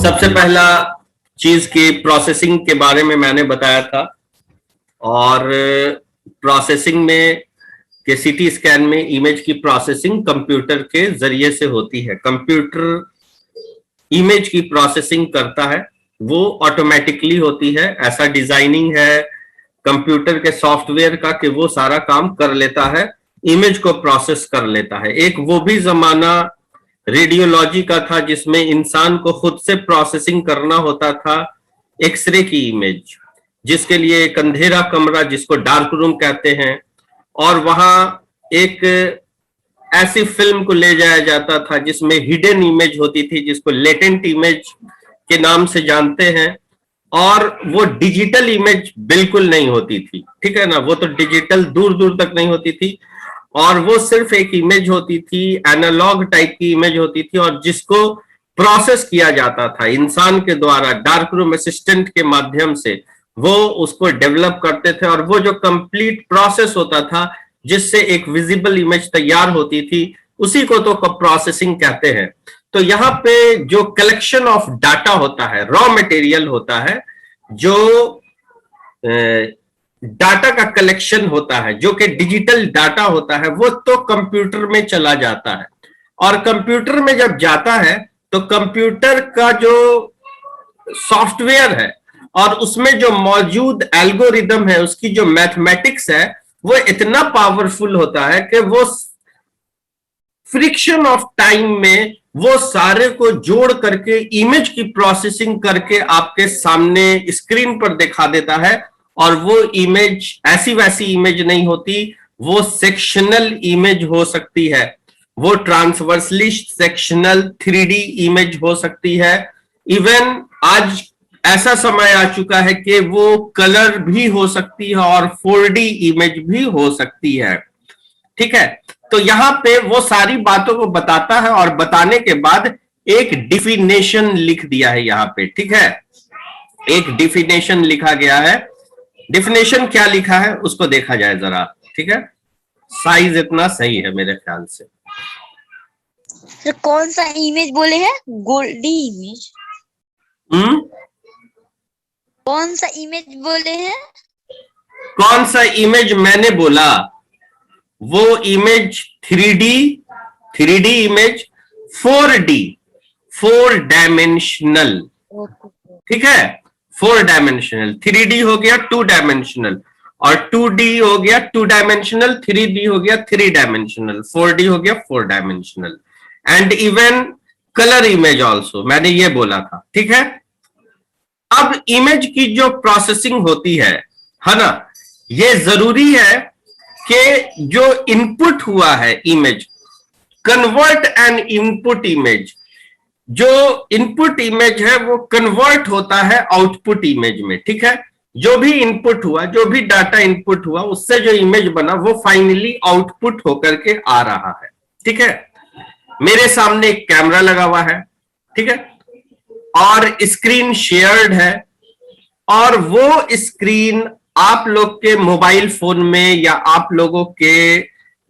सबसे पहला चीज की प्रोसेसिंग के बारे में मैंने बताया था, और प्रोसेसिंग में के सीटी स्कैन में इमेज की प्रोसेसिंग कंप्यूटर के जरिए से होती है। कंप्यूटर इमेज की प्रोसेसिंग करता है, वो ऑटोमेटिकली होती है। ऐसा डिजाइनिंग है कंप्यूटर के सॉफ्टवेयर का कि वो सारा काम कर लेता है, इमेज को प्रोसेस कर लेता है। एक वो भी जमाना रेडियोलॉजी का था जिसमें इंसान को खुद से प्रोसेसिंग करना होता था एक्सरे की इमेज, जिसके लिए एक अंधेरा कमरा जिसको डार्क रूम कहते हैं, और वहां एक ऐसी फिल्म को ले जाया जाता था जिसमें हिडन इमेज होती थी, जिसको लेटेंट इमेज के नाम से जानते हैं, और वो डिजिटल इमेज बिल्कुल नहीं होती थी। ठीक है ना, वो तो डिजिटल दूर दूर तक नहीं होती थी, और वो सिर्फ एक इमेज होती थी, एनालॉग टाइप की इमेज होती थी, और जिसको प्रोसेस किया जाता था इंसान के द्वारा डार्क रूम असिस्टेंट के माध्यम से। वो उसको डेवलप करते थे, और वो जो कंप्लीट प्रोसेस होता था जिससे एक विजिबल इमेज तैयार होती थी, उसी को तो प्रोसेसिंग कहते हैं। तो यहाँ पे जो कलेक्शन ऑफ डाटा होता है, रॉ मटेरियल होता है, जो डाटा का कलेक्शन होता है, जो कि डिजिटल डाटा होता है, वो तो कंप्यूटर में चला जाता है। और कंप्यूटर में जब जाता है तो कंप्यूटर का जो सॉफ्टवेयर है और उसमें जो मौजूद एल्गोरिदम है, उसकी जो मैथमेटिक्स है, वो इतना पावरफुल होता है कि वो फ्रिक्शन ऑफ टाइम में वो सारे को जोड़ करके इमेज की प्रोसेसिंग करके आपके सामने स्क्रीन पर दिखा देता है। और वो इमेज ऐसी वैसी इमेज नहीं होती, वो सेक्शनल इमेज हो सकती है, वो ट्रांसवर्सली सेक्शनल 3D इमेज हो सकती है। इवन आज ऐसा समय आ चुका है कि वो कलर भी हो सकती है और 4D इमेज भी हो सकती है। ठीक है, तो यहाँ पे वो सारी बातों को बताता है, और बताने के बाद एक डिफिनेशन लिख दिया है यहाँ पे। ठीक है, एक डिफिनेशन लिखा गया है। डिफिनेशन क्या लिखा है उसको देखा जाए जरा। ठीक है, साइज इतना सही है मेरे ख्याल से। तो कौन सा इमेज बोले हैं? गोल्डी इमेज? कौन सा इमेज बोले हैं? कौन सा इमेज मैंने बोला? वो image 3D image, 4D, 4 dimensional. ठीक है, 4 डायमेंशनल। 3D हो गया 2 डायमेंशनल, और 2D हो गया 2 डायमेंशनल, 3D हो गया 3 डायमेंशनल, 4D हो गया 4 dimensional, and even colour image also, मैंने ये बोला था। ठीक है, अब इमेज की जो प्रोसेसिंग होती है ना, ये जरूरी है कि जो इनपुट हुआ है image, convert N input image, जो इनपुट इमेज है वो कन्वर्ट होता है आउटपुट इमेज में। ठीक है, जो भी इनपुट हुआ, जो भी डाटा इनपुट हुआ, उससे जो इमेज बना वो फाइनली आउटपुट होकर के आ रहा है। ठीक है, मेरे सामने एक कैमरा लगा हुआ है, ठीक है, और स्क्रीन शेयर्ड है, और वो स्क्रीन आप लोग के मोबाइल फोन में या आप लोगों के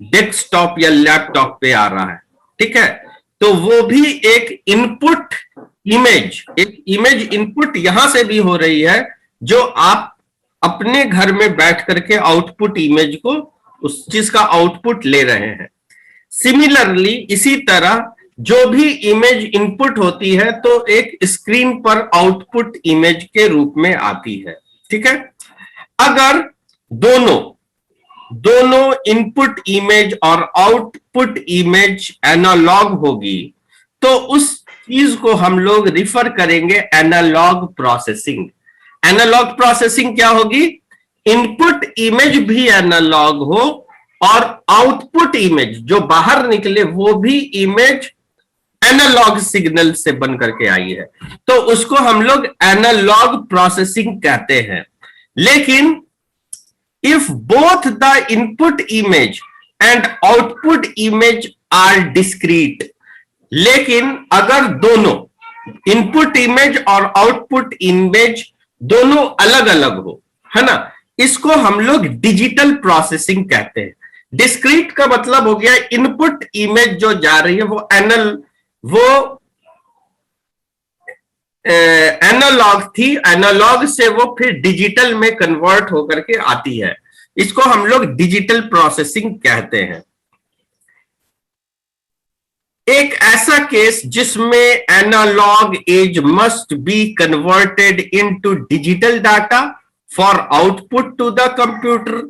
डेस्कटॉप या लैपटॉप पे आ रहा है। ठीक है, तो वो भी एक इनपुट इमेज, एक इमेज इनपुट यहां से भी हो रही है, जो आप अपने घर में बैठ करके आउटपुट इमेज को, उस चीज का आउटपुट ले रहे हैं। सिमिलरली इसी तरह जो भी इमेज इनपुट होती है तो एक स्क्रीन पर आउटपुट इमेज के रूप में आती है। ठीक है, अगर दोनों इनपुट इमेज और आउटपुट इमेज एनालॉग होगी तो उस चीज को हम लोग रिफर करेंगे एनालॉग प्रोसेसिंग। एनालॉग प्रोसेसिंग क्या होगी? इनपुट इमेज भी एनालॉग हो और आउटपुट इमेज जो बाहर निकले वो भी इमेज एनालॉग सिग्नल से बन करके आई है, तो उसको हम लोग एनालॉग प्रोसेसिंग कहते हैं। लेकिन if both the input image and output image are discrete, लेकिन अगर दोनों इनपुट इमेज और आउटपुट इमेज दोनों अलग अलग हो, है ना, इसको हम लोग डिजिटल प्रोसेसिंग कहते हैं। डिस्क्रीट का मतलब हो गया इनपुट इमेज जो जा रही है वो एनालॉग थी, एनालॉग से वो फिर डिजिटल में कन्वर्ट होकर के आती है। इसको हम लोग डिजिटल प्रोसेसिंग कहते हैं। एक ऐसा केस जिसमें analog as must be converted into digital data for output to the computer.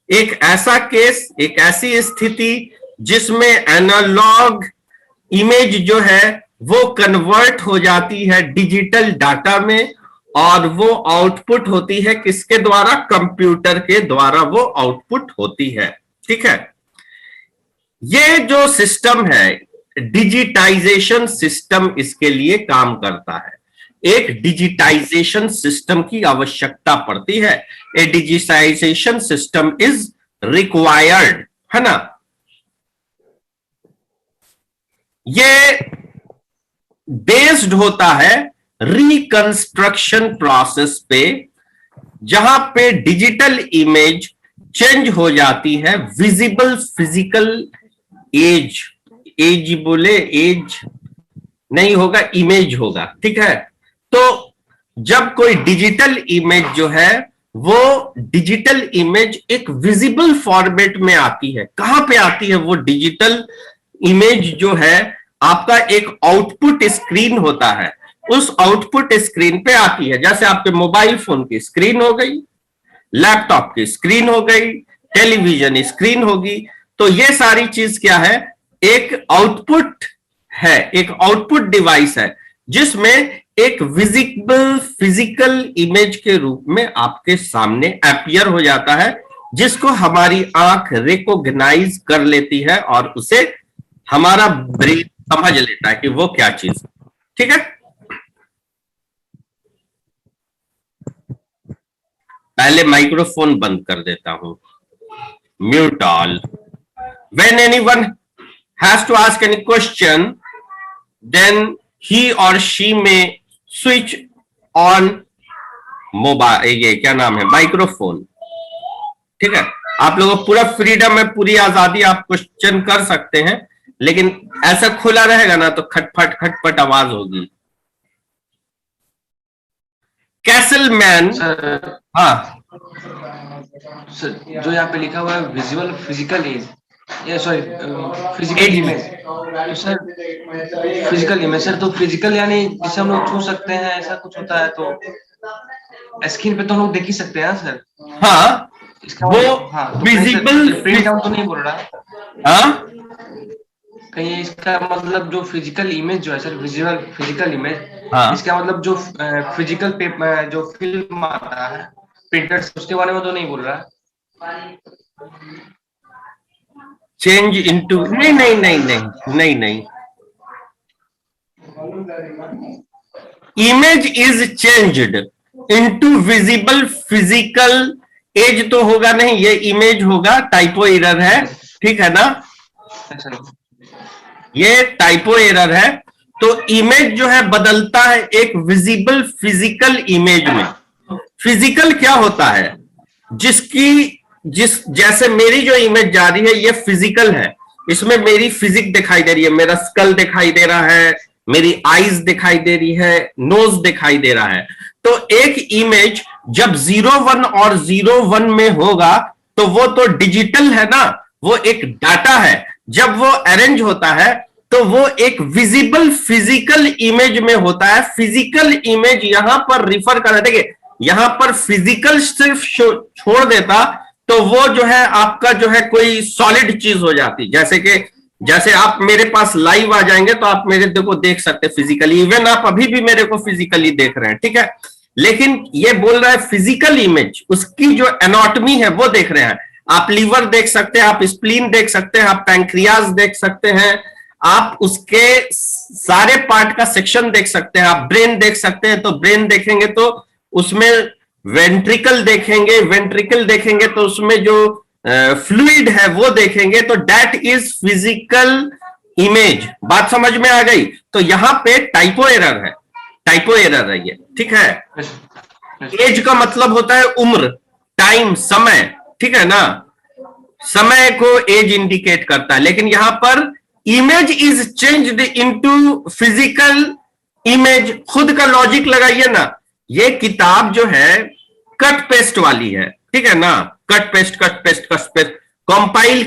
एक ऐसा केस, एक ऐसी स्थिति जिसमें एनालॉग इमेज जो है वो कन्वर्ट हो जाती है डिजिटल डाटा में, और वो आउटपुट होती है किसके द्वारा? कंप्यूटर के द्वारा वो आउटपुट होती है। ठीक है, ये जो सिस्टम है डिजिटाइजेशन सिस्टम इसके लिए काम करता है। एक डिजिटाइजेशन सिस्टम की आवश्यकता पड़ती है। ए डिजिटाइजेशन सिस्टम इज रिक्वायर्ड, है ना। ये बेस्ड होता है रिकंस्ट्रक्शन प्रोसेस पे, जहां पे डिजिटल इमेज चेंज हो जाती है विजिबल फिजिकल एज। एज बोले, एज नहीं होगा, इमेज होगा। ठीक है, तो जब कोई डिजिटल इमेज जो है वो डिजिटल इमेज एक विजिबल फॉर्मेट में आती है। कहां पे आती है वो डिजिटल इमेज? जो है आपका एक आउटपुट स्क्रीन होता है, उस आउटपुट स्क्रीन पे आती है। जैसे आपके मोबाइल फोन की स्क्रीन हो गई, लैपटॉप की स्क्रीन हो गई, टेलीविजन स्क्रीन होगी। तो ये सारी चीज क्या है? एक आउटपुट है, एक आउटपुट डिवाइस है जिसमें एक विजिबल फिजिकल इमेज के रूप में आपके सामने अपीयर हो जाता है, जिसको हमारी आंख रिकॉग्नाइज कर लेती है और उसे हमारा ब्रेन समझ लेता है कि वो क्या चीज। ठीक है, पहले माइक्रोफोन बंद कर देता हूं। Mute all. When anyone has to ask any question, then he or she में स्विच ऑन मोबाइल, ये क्या नाम है, माइक्रोफोन। ठीक है, आप लोगों को पूरा फ्रीडम है, पूरी आजादी, आप क्वेश्चन कर सकते हैं, लेकिन ऐसा खुला रहेगा ना तो खटपट खटपट आवाज होगी। कैसलमैन। हाँ सर, जो यहाँ पे लिखा हुआ है विजुअल फिजिकल एज, ये सॉरी फिजिकल इमेज, तो सर फिजिकल इमेज सर, तो फिजिकल यानी जिसे हम लोग छू सकते हैं, ऐसा कुछ होता है? तो स्क्रीन पे तो हम लोग देख ही सकते हैं सर। हाँ, इसका वो हाँ, तो विजिबल प्रिंट आउट तो नहीं बोल रहा? हाँ, कहीं इसका मतलब जो फिजिकल इमेज जो है सर, विजुअल फिजिकल इमेज, हाँ, इसका मतलब जो फिजिकल पेपर जो फिल्म आता है प्रिंटर, उसके बारे में तो नहीं बोल रहा? चेंज इनटू, नहीं नहीं नहीं नहीं नहीं नहीं, image is changed into visible physical as तो होगा नहीं, ये इमेज होगा, टाइपो एरर है। ठीक है ना, ये टाइपो एरर है। तो इमेज जो है बदलता है एक विजिबल फिजिकल इमेज में। फिजिकल क्या होता है? जैसे मेरी जो इमेज जा रही है ये फिजिकल है, इसमें मेरी फिजिक दिखाई दे रही है, मेरा स्कल दिखाई दे रहा है, मेरी आईज दिखाई दे रही है, नोज दिखाई दे रहा है। तो एक इमेज जब 01 और 01 में होगा तो वो तो डिजिटल है ना, वो एक डाटा है। जब वो अरेंज होता है तो वो एक विजिबल फिजिकल इमेज में होता है। फिजिकल इमेज यहां पर रिफर कर रहे, देखिए यहां पर फिजिकल सिर्फ छोड़ देता तो वो जो है आपका जो है कोई सॉलिड चीज हो जाती। जैसे आप मेरे पास लाइव आ जाएंगे तो आप मेरे को देख सकते हैं फिजिकली, इवन आप अभी भी मेरे को फिजिकली देख रहे हैं। ठीक है, लेकिन ये बोल रहा है फिजिकल इमेज, उसकी जो एनाटॉमी है वो देख रहे हैं। आप लीवर देख सकते हैं, आप स्प्लीन देख सकते हैं, आप पैंक्रियाज देख सकते हैं, आप उसके सारे पार्ट का सेक्शन देख सकते हैं, आप ब्रेन देख सकते हैं। तो ब्रेन देखेंगे तो उसमें वेंट्रिकल देखेंगे, वेंट्रिकल देखेंगे तो उसमें जो फ्लूइड है वो देखेंगे। तो दैट इज फिजिकल इमेज। बात समझ में आ गई? तो यहां पे टाइपो एरर है, टाइपो एरर है ये। ठीक है, एज का मतलब होता है उम्र, टाइम, समय। ठीक है ना, समय को एज इंडिकेट करता है। लेकिन यहां पर image is changed into physical image, खुद का लॉजिक लगाइए ना। ये किताब जो है कट पेस्ट वाली है, ठीक है ना, cut paste cut paste cut paste compile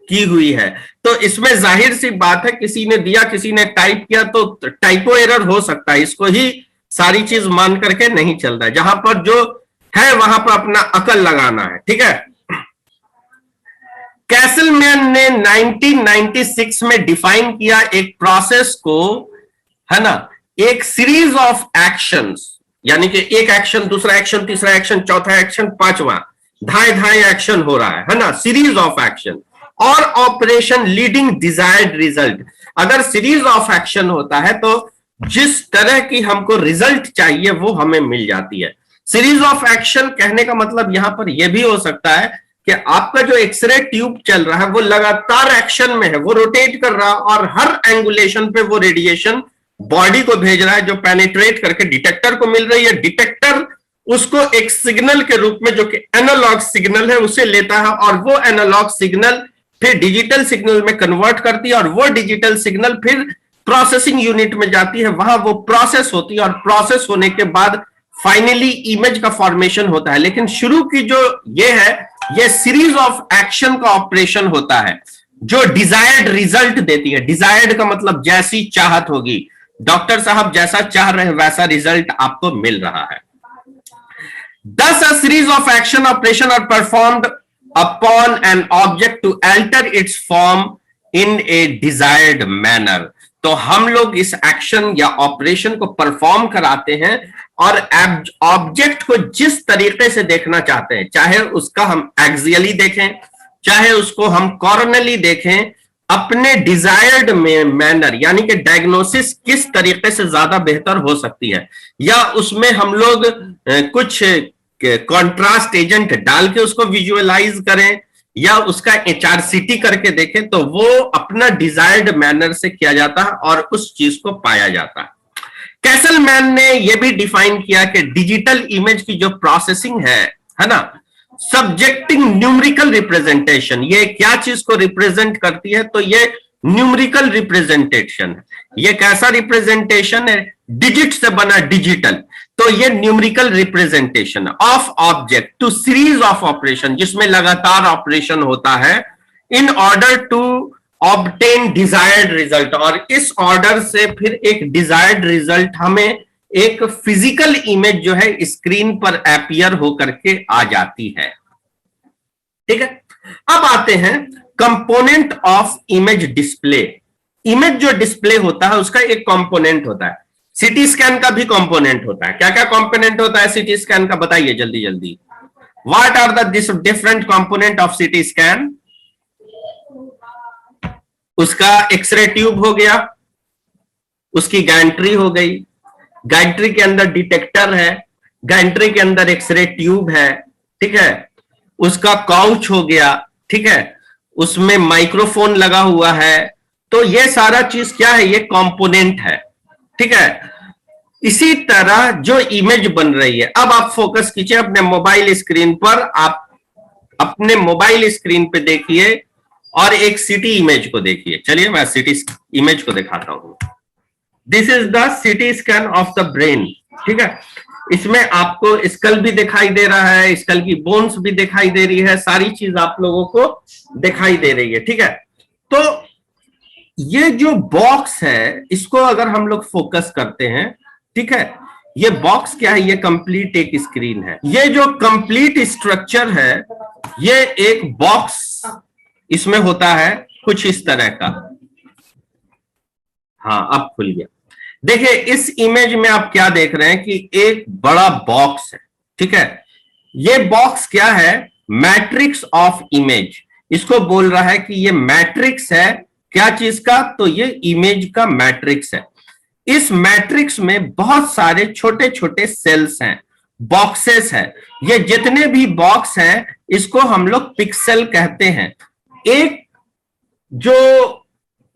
की हुई है। तो इसमें जाहिर सी बात है, किसी ने दिया किसी ने टाइप किया तो टाइपो एरर हो सकता है, इसको ही सारी चीज मान करके नहीं चल रहा है। जहां पर जो है वहां पर अपना अकल लगाना है, ठीक है। कैसलमैन ने 1996 में डिफाइन किया एक प्रोसेस को, है ना, एक सीरीज ऑफ एक्शंस, यानी कि एक एक्शन, दूसरा एक्शन, तीसरा एक्शन, चौथा एक्शन, पांचवा, धाए धाए एक्शन हो रहा है ना, सीरीज ऑफ एक्शन और ऑपरेशन लीडिंग डिजायर्ड रिजल्ट। अगर सीरीज ऑफ एक्शन होता है तो जिस तरह की हमको रिजल्ट चाहिए वो हमें मिल जाती है। सीरीज ऑफ एक्शन कहने का मतलब यहां पर यह भी हो सकता है कि आपका जो एक्सरे ट्यूब चल रहा है वो लगातार एक्शन में है, वो रोटेट कर रहा है और हर एंगुलेशन पे वो रेडिएशन बॉडी को भेज रहा है, जो पेनिट्रेट करके डिटेक्टर को मिल रही है। डिटेक्टर उसको एक सिग्नल के रूप में, जो कि एनालॉग सिग्नल है, उसे लेता है और वो एनालॉग सिग्नल फिर डिजिटल सिग्नल में कन्वर्ट करती है और वो डिजिटल सिग्नल फिर प्रोसेसिंग यूनिट में जाती है, वहां वो प्रोसेस होती है और प्रोसेस होने के बाद फाइनली इमेज का फॉर्मेशन होता है। लेकिन शुरू की जो ये है, ये सीरीज ऑफ एक्शन का ऑपरेशन होता है जो डिजायर्ड रिजल्ट देती है। डिजायर्ड का मतलब जैसी चाहत होगी, डॉक्टर साहब जैसा चाह रहे हैं वैसा रिजल्ट आपको मिल रहा है। Thus, a series of action operation are performed upon an object to alter its form in a desired manner. तो हम लोग इस एक्शन या ऑपरेशन को परफॉर्म कराते हैं और ऑब्जेक्ट को जिस तरीके से देखना चाहते हैं, चाहे उसका हम एक्सियली देखें, चाहे उसको हम कॉर्नरली देखें, अपने डिजायर्ड में मैनर, यानी कि डायग्नोसिस किस तरीके से ज्यादा बेहतर हो सकती है, या उसमें हम लोग कुछ कॉन्ट्रास्ट एजेंट डाल के उसको विजुअलाइज करें या उसका HRCT करके देखें, तो वो अपना डिजायर्ड मैनर से किया जाता है और उस चीज को पाया जाता है। कैसलमैन ने यह भी डिफाइन किया कि डिजिटल इमेज की जो प्रोसेसिंग है ना, सब्जेक्टिंग न्यूमेरिकल रिप्रेजेंटेशन, ये क्या चीज को रिप्रेजेंट करती है, तो ये न्यूमेरिकल रिप्रेजेंटेशन है। ये कैसा रिप्रेजेंटेशन है, डिजिट से बना डिजिटल, तो ये numerical representation of object to series of operation, जिसमें लगातार ऑपरेशन होता है in order to obtain desired result, और इस ऑर्डर से फिर एक डिजायर्ड रिजल्ट हमें एक फिजिकल इमेज जो है स्क्रीन पर अपीयर होकर के आ जाती है। ठीक है, अब आते हैं component of image display. Image जो डिस्प्ले होता है उसका एक कंपोनेंट होता है, सीटी स्कैन का भी कंपोनेंट होता है। क्या क्या कंपोनेंट होता है सीटी स्कैन का, बताइए जल्दी जल्दी। What are the different component of CT scan? उसका एक्सरे ट्यूब हो गया, उसकी गैंट्री हो गई, गैंट्री के अंदर डिटेक्टर है, गैंट्री के अंदर एक्सरे ट्यूब है, ठीक है, उसका काउच हो गया, ठीक है, उसमें माइक्रोफोन लगा हुआ है। तो ये सारा चीज क्या है, ये कंपोनेंट है, ठीक है। इसी तरह जो इमेज बन रही है, अब आप फोकस कीजिए अपने मोबाइल स्क्रीन पर, आप अपने मोबाइल स्क्रीन पे देखिए और एक सिटी इमेज को देखिए। चलिए मैं सिटी इमेज को दिखाता हूं। This is the CT scan of the brain, ठीक है। इसमें आपको स्कल भी दिखाई दे रहा है, स्कल की बोन्स भी दिखाई दे रही है, सारी चीज आप लोगों को दिखाई दे रही है, ठीक है। तो ये जो बॉक्स है इसको अगर हम लोग फोकस करते हैं, ठीक है, ये बॉक्स क्या है, ये कंप्लीट एक स्क्रीन है। ये जो कंप्लीट स्ट्रक्चर है ये एक बॉक्स इसमें होता है कुछ इस तरह का। हाँ, अब खुल गया। देखिए इस इमेज में आप क्या देख रहे हैं कि एक बड़ा बॉक्स है, ठीक है। ये बॉक्स क्या है, मैट्रिक्स ऑफ इमेज। इसको बोल रहा है कि ये मैट्रिक्स है क्या चीज का, तो ये इमेज का मैट्रिक्स है। इस मैट्रिक्स में बहुत सारे छोटे छोटे सेल्स हैं, बॉक्सेस हैं। ये जितने भी बॉक्स हैं इसको हम लोग पिक्सेल कहते हैं। एक जो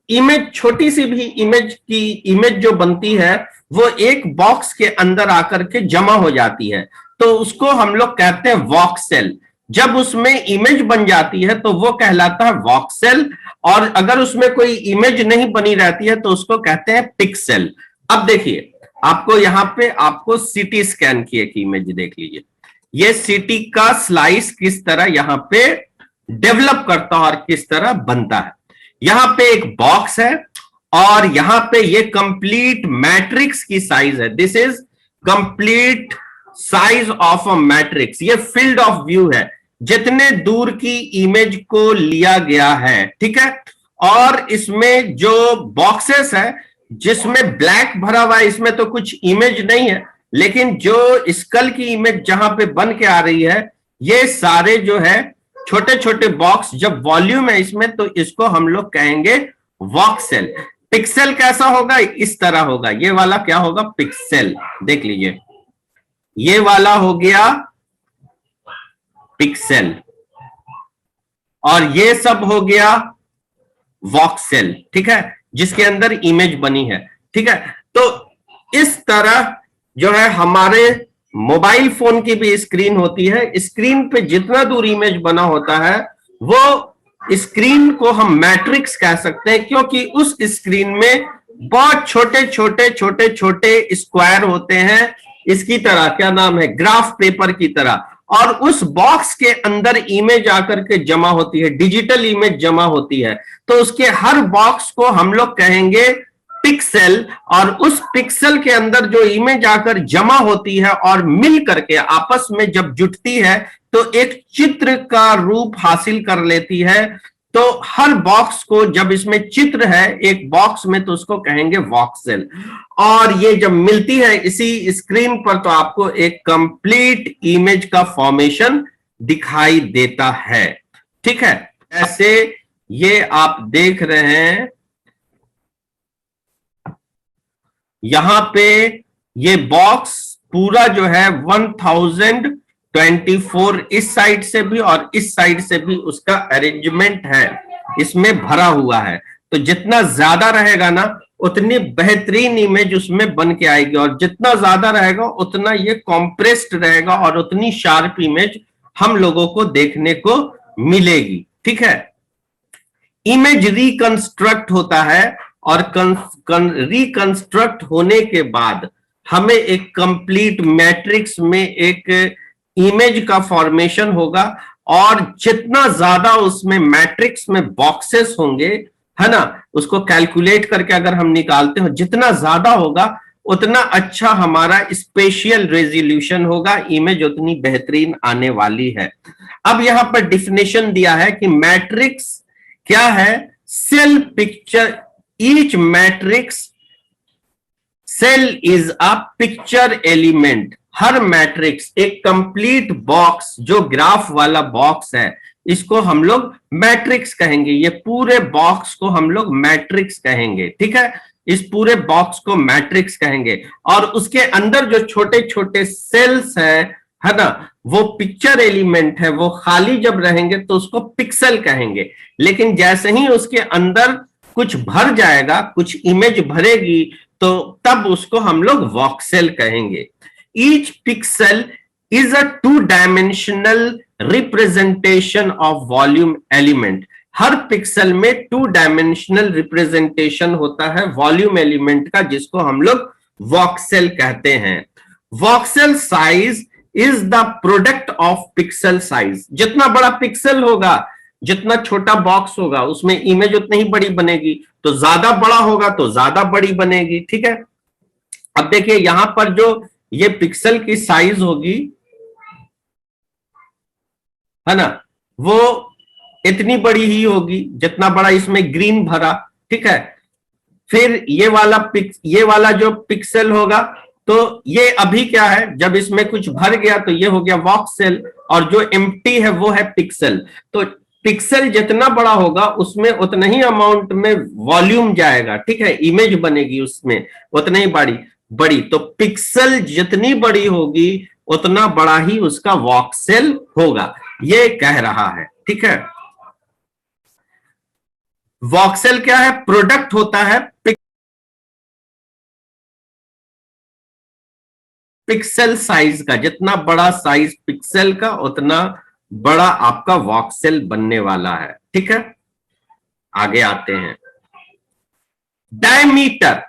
इमेज, छोटी सी भी इमेज की इमेज जो बनती है वो एक बॉक्स के अंदर आकर के जमा हो जाती है, तो उसको हम लोग कहते हैं वॉक्सेल। जब उसमें इमेज बन जाती है तो वो कहलाता है वॉक्सेल, और अगर उसमें कोई इमेज नहीं बनी रहती है तो उसको कहते हैं पिक्सेल। अब देखिए, आपको यहाँ पे आपको सीटी स्कैन की एक इमेज देख लीजिए। ये सीटी का स्लाइस किस तरह यहाँ पे डेवलप करता है और किस तरह बनता है। यहाँ पे एक बॉक्स है और यहाँ पे ये कंप्लीट मैट्रिक्स की साइज है। This is complete size of a matrix. ये फील्ड ऑफ व्यू है, जितने दूर की इमेज को लिया गया है, ठीक है। और इसमें जो बॉक्सेस है जिसमें ब्लैक भरा हुआ है, इसमें तो कुछ इमेज नहीं है, लेकिन जो स्कल की इमेज जहां पे बन के आ रही है, ये सारे जो है छोटे छोटे बॉक्स, जब वॉल्यूम है इसमें तो इसको हम लोग कहेंगे वॉक्सेल। पिक्सेल कैसा होगा, इस तरह होगा। ये वाला क्या होगा, पिक्सेल। देख लीजिए, ये वाला हो गया पिक्सेल और ये सब हो गया वॉक्सेल, ठीक है, जिसके अंदर इमेज बनी है, ठीक है। तो इस तरह जो है हमारे मोबाइल फोन की भी स्क्रीन होती है। स्क्रीन पे जितना दूर इमेज बना होता है वो स्क्रीन को हम मैट्रिक्स कह सकते हैं, क्योंकि उस स्क्रीन में बहुत छोटे छोटे छोटे छोटे स्क्वायर होते हैं, इसकी तरह, क्या नाम है, ग्राफ पेपर की तरह। और उस बॉक्स के अंदर इमेज आकर के जमा होती है, डिजिटल इमेज जमा होती है। तो उसके हर बॉक्स को हम लोग कहेंगे पिक्सेल, और उस पिक्सेल के अंदर जो इमेज आकर जमा होती है और मिल करके आपस में जब जुटती है तो एक चित्र का रूप हासिल कर लेती है। तो हर बॉक्स को, जब इसमें चित्र है एक बॉक्स में, तो उसको कहेंगे वॉक्सेल। और ये जब मिलती है इसी स्क्रीन पर तो आपको एक कंप्लीट इमेज का फॉर्मेशन दिखाई देता है, ठीक है। ऐसे ये आप देख रहे हैं यहां पे ये बॉक्स पूरा जो है 1024 इस साइड से भी और इस साइड से भी उसका अरेंजमेंट है, इसमें भरा हुआ है। तो जितना ज्यादा रहेगा ना उतनी बेहतरीन इमेज उसमें बन के आएगी, और जितना ज्यादा रहेगा उतना ये कॉम्प्रेस्ड रहेगा और उतनी शार्प इमेज हम लोगों को देखने को मिलेगी, ठीक है। इमेज रिकंस्ट्रक्ट होता है और रिकंस्ट्रक्ट होने के बाद हमें एक कंप्लीट मैट्रिक्स में एक इमेज का फॉर्मेशन होगा, और जितना ज्यादा उसमें मैट्रिक्स में बॉक्सेस होंगे, है ना, उसको कैलकुलेट करके अगर हम निकालते हो, जितना ज्यादा होगा उतना अच्छा हमारा स्पेशियल रेजोल्यूशन होगा, इमेज उतनी बेहतरीन आने वाली है। अब यहां पर डिफिनेशन दिया है कि मैट्रिक्स क्या है, cell picture, each matrix cell is a picture element. हर मैट्रिक्स एक कंप्लीट बॉक्स, जो ग्राफ वाला बॉक्स है, इसको हम लोग मैट्रिक्स कहेंगे। ये पूरे बॉक्स को हम लोग मैट्रिक्स कहेंगे, ठीक है। इस पूरे बॉक्स को मैट्रिक्स कहेंगे, और उसके अंदर जो छोटे छोटे सेल्स है ना, वो पिक्चर एलिमेंट है। वो खाली जब रहेंगे तो उसको पिक्सल कहेंगे, लेकिन जैसे ही उसके अंदर कुछ भर जाएगा, कुछ इमेज भरेगी, तो तब उसको हम लोग वॉक्सेल कहेंगे। Each pixel is a two dimensional representation of volume element. हर पिक्सल में 2-डायमेंशनल रिप्रेजेंटेशन होता है वॉल्यूम एलिमेंट का, जिसको हम लोग वॉक्सेल कहते हैं। Voxel size is the product of pixel size. जितना बड़ा पिक्सल होगा, जितना छोटा बॉक्स होगा, उसमें इमेज उतनी ही बड़ी बनेगी। तो ज्यादा बड़ा होगा तो ज्यादा बड़ी बनेगी, ठीक है। अब देखिए यहां पर जो ये पिक्सल की साइज होगी, है ना, वो इतनी बड़ी ही होगी जितना बड़ा इसमें ग्रीन भरा, ठीक है। फिर ये वाला जो पिक्सल होगा, तो ये अभी क्या है, जब इसमें कुछ भर गया तो ये हो गया वॉक्सेल, और जो एम्प्टी है वो है पिक्सल। तो पिक्सल जितना बड़ा होगा उसमें उतना ही अमाउंट में वॉल्यूम जाएगा, ठीक है, इमेज बनेगी उसमें उतना ही बड़ी। तो पिक्सल जितनी बड़ी होगी उतना बड़ा ही उसका वॉक्सेल होगा, ये कह रहा है, ठीक है। वॉक्सेल क्या है, प्रोडक्ट होता है पिक्सल साइज का। जितना बड़ा साइज पिक्सल का उतना बड़ा आपका वॉक्सेल बनने वाला है, ठीक है। आगे आते हैं। Diameter,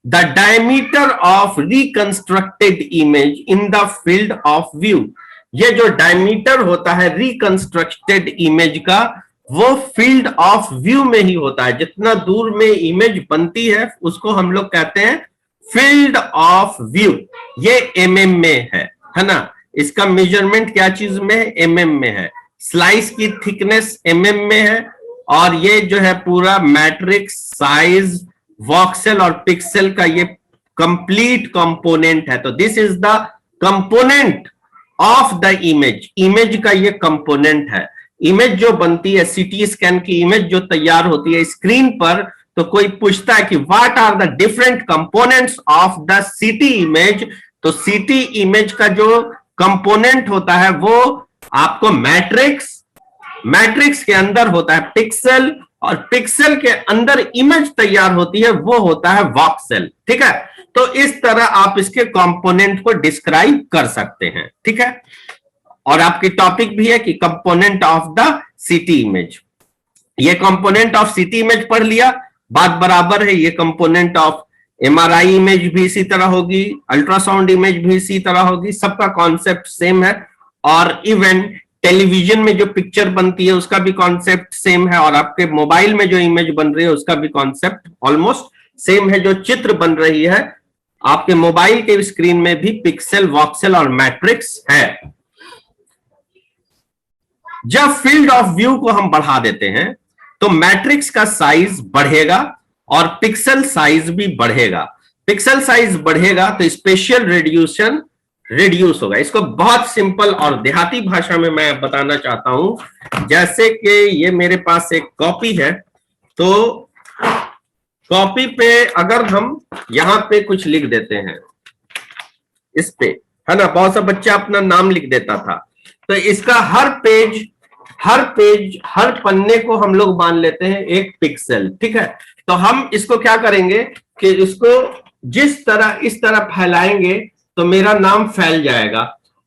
the diameter of reconstructed image in the field of view. ये जो डायमीटर होता है रिकंस्ट्रक्टेड इमेज का, वो फील्ड ऑफ व्यू में ही होता है। जितना दूर में इमेज बनती है उसको हम लोग कहते हैं फील्ड ऑफ व्यू। ये mm में है ना। इसका मेजरमेंट क्या चीज में है? mm में है। स्लाइस की थिकनेस mm में है, और ये जो है पूरा मैट्रिक्स साइज वॉक्सेल और पिक्सल का ये कंप्लीट कंपोनेंट है। तो this is the component of the image. Image का ये कंपोनेंट है। इमेज जो बनती है, सीटी स्कैन की इमेज जो तैयार होती है स्क्रीन पर, तो कोई पूछता है कि what are the different components of the CT image, तो सीटी इमेज का जो कंपोनेंट होता है वो आपको मैट्रिक्स के अंदर होता है पिक्सल, और पिक्सल के अंदर इमेज तैयार होती है वो होता है वॉक्सेल। ठीक है, तो इस तरह आप इसके कंपोनेंट को डिस्क्राइब कर सकते हैं। ठीक है, और आपकी टॉपिक भी है कि component of the CT image. ये कंपोनेंट ऑफ सीटी इमेज पढ़ लिया, बात बराबर है। ये कंपोनेंट ऑफ एमआरआई इमेज भी इसी तरह होगी, अल्ट्रासाउंड इमेज भी इसी तरह होगी, सबका कॉन्सेप्ट सेम है। और इवन टेलीविजन में जो पिक्चर बनती है उसका भी कॉन्सेप्ट सेम है, और आपके मोबाइल में जो इमेज बन रही है उसका भी कॉन्सेप्ट ऑलमोस्ट सेम है। जो चित्र बन रही है आपके मोबाइल के स्क्रीन में भी पिक्सल, वॉक्सेल और मैट्रिक्स है। जब फील्ड ऑफ व्यू को हम बढ़ा देते हैं तो मैट्रिक्स का साइज बढ़ेगा और पिक्सल साइज भी बढ़ेगा। पिक्सल साइज बढ़ेगा तो स्पेशियल रेडिएशन रिड्यूस होगा। इसको बहुत सिंपल और देहाती भाषा में मैं बताना चाहता हूं। जैसे कि ये मेरे पास एक कॉपी है, तो कॉपी पे अगर हम यहां पे कुछ लिख देते हैं, इस पे है ना, बहुत सा बच्चा अपना नाम लिख देता था, तो इसका हर पन्ने को हम लोग मान लेते हैं एक पिक्सल। ठीक है, तो हम इसको क्या करेंगे कि इसको जिस तरह इस तरह फैलाएंगे तो मेरा नाम फैल जाएगा,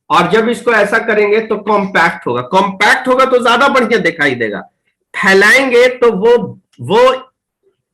और जब इसको ऐसा करेंगे तो कॉम्पैक्ट होगा तो ज्यादा बढ़िया दिखाई देगा। फैलाएंगे तो वो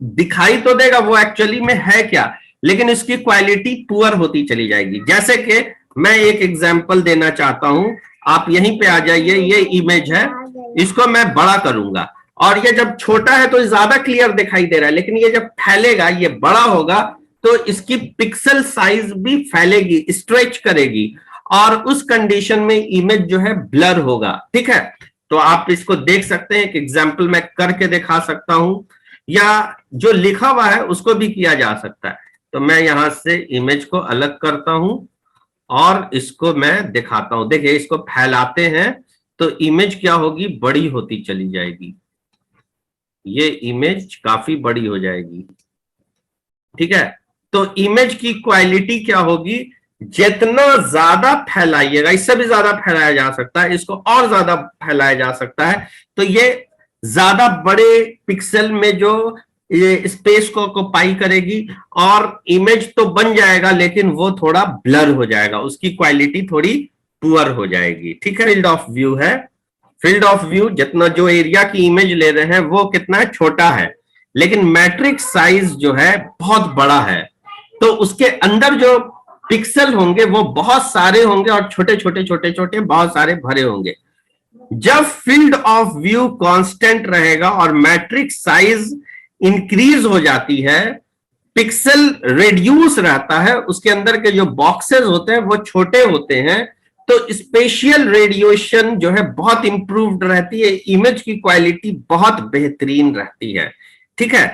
दिखाई तो देगा वो एक्चुअली में है क्या, लेकिन इसकी क्वालिटी पुअर होती चली जाएगी। जैसे कि मैं एक एग्जांपल देना चाहता हूं, आप यहीं पे आ जाइए। ये इमेज है, इसको मैं बड़ा करूंगा, और ये जब छोटा है तो ज्यादा क्लियर दिखाई दे रहा है, लेकिन ये जब फैलेगा, ये बड़ा होगा, तो इसकी पिक्सल साइज भी फैलेगी, स्ट्रेच करेगी, और उस कंडीशन में इमेज जो है ब्लर होगा। ठीक है, तो आप इसको देख सकते हैं। एक एग्जांपल मैं करके दिखा सकता हूं, या जो लिखा हुआ है उसको भी किया जा सकता है। तो मैं यहां से इमेज को अलग करता हूं और इसको मैं दिखाता हूं। देखिए, इसको फैलाते हैं तो इमेज क्या होगी, बड़ी होती चली जाएगी। ये इमेज काफी बड़ी हो जाएगी। ठीक है, तो इमेज की क्वालिटी क्या होगी, जितना ज्यादा फैलाइएगा, इससे भी ज्यादा फैलाया जा सकता है, इसको और ज्यादा फैलाया जा सकता है, तो ये ज्यादा बड़े पिक्सल में जो ये स्पेस को ऑक्युपाई करेगी, और इमेज तो बन जाएगा लेकिन वो थोड़ा ब्लर हो जाएगा, उसकी क्वालिटी थोड़ी पुअर हो जाएगी। ठीक है, फील्ड ऑफ व्यू है। फील्ड ऑफ व्यू जितना जो एरिया की इमेज ले रहे हैं वो कितना छोटा है, लेकिन मैट्रिक्स साइज जो है बहुत बड़ा है, तो उसके अंदर जो पिक्सल होंगे वो बहुत सारे होंगे और छोटे छोटे बहुत सारे भरे होंगे। जब फील्ड ऑफ व्यू कांस्टेंट रहेगा और मैट्रिक्स साइज इंक्रीज हो जाती है, पिक्सल रिड्यूस रहता है, उसके अंदर के जो बॉक्सेस होते हैं वो छोटे होते हैं, तो स्पेशियल रेडिएशन जो है बहुत इंप्रूव्ड रहती है, इमेज की क्वालिटी बहुत बेहतरीन रहती है। ठीक है,